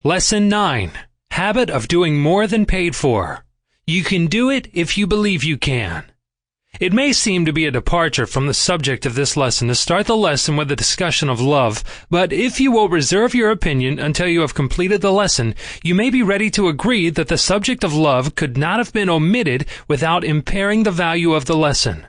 Lesson 9. Habit of doing more than paid for. You can do it if you believe you can. It may seem to be a departure from the subject of this lesson to start the lesson with a discussion of love, but if you will reserve your opinion until you have completed the lesson, you may be ready to agree that the subject of love could not have been omitted without impairing the value of the lesson.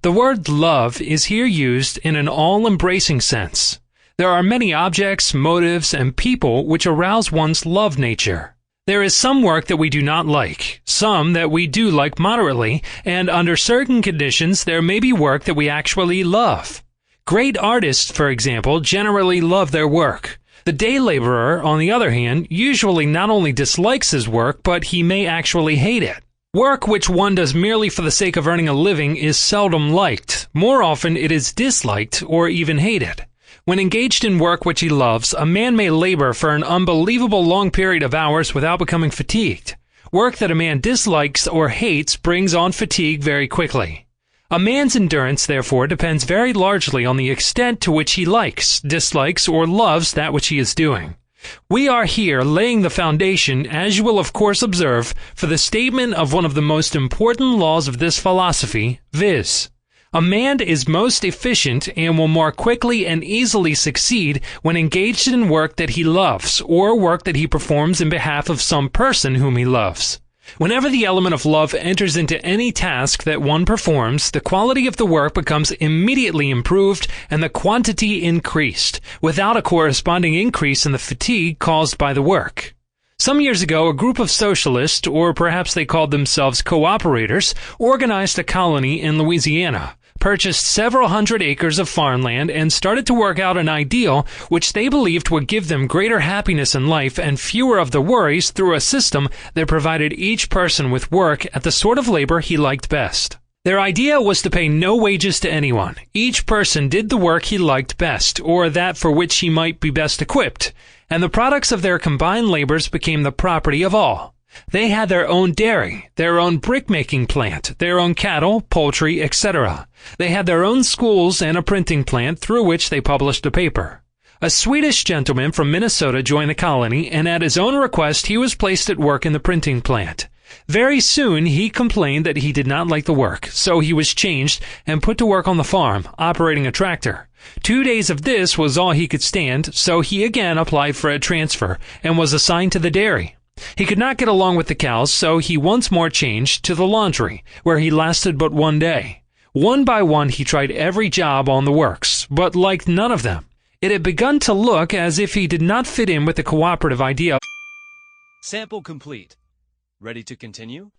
The word love is here used in an all-embracing sense. There are many objects, motives, and people which arouse one's love nature. There is some work that we do not like, some that we do like moderately, and under certain conditions there may be work that we actually love. Great artists, for example, generally love their work. The day laborer, on the other hand, usually not only dislikes his work, but he may actually hate it. Work which one does merely for the sake of earning a living is seldom liked. More often it is disliked or even hated. When engaged in work which he loves, a man may labor for an unbelievable long period of hours without becoming fatigued. Work that a man dislikes or hates brings on fatigue very quickly. A man's endurance, therefore, depends very largely on the extent to which he likes, dislikes, or loves that which he is doing. We are here laying the foundation, as you will of course observe, for the statement of one of the most important laws of this philosophy, viz. A man is most efficient and will more quickly and easily succeed when engaged in work that he loves, or work that he performs in behalf of some person whom he loves. Whenever the element of love enters into any task that one performs, the quality of the work becomes immediately improved and the quantity increased, without a corresponding increase in the fatigue caused by the work. Some years ago, a group of socialists, or perhaps they called themselves cooperators, organized a colony in Louisiana, purchased several hundred acres of farmland, and started to work out an ideal which they believed would give them greater happiness in life and fewer of the worries through a system that provided each person with work at the sort of labor he liked best. Their idea was to pay no wages to anyone. Each person did the work he liked best, or that for which he might be best equipped, and the products of their combined labors became the property of all. They had their own dairy, their own brick-making plant, their own cattle, poultry, etc. They had their own schools and a printing plant through which they published a paper. A Swedish gentleman from Minnesota joined the colony, and at his own request he was placed at work in the printing plant. Very soon he complained that he did not like the work, so he was changed and put to work on the farm, operating a tractor. 2 days of this was all he could stand, so he again applied for a transfer and was assigned to the dairy. He could not get along with the cows, so he once more changed to the laundry, where he lasted but 1 day. One by one he tried every job on the works, but liked none of them. It had begun to look as if he did not fit in with the cooperative idea. Sample complete. Ready to continue?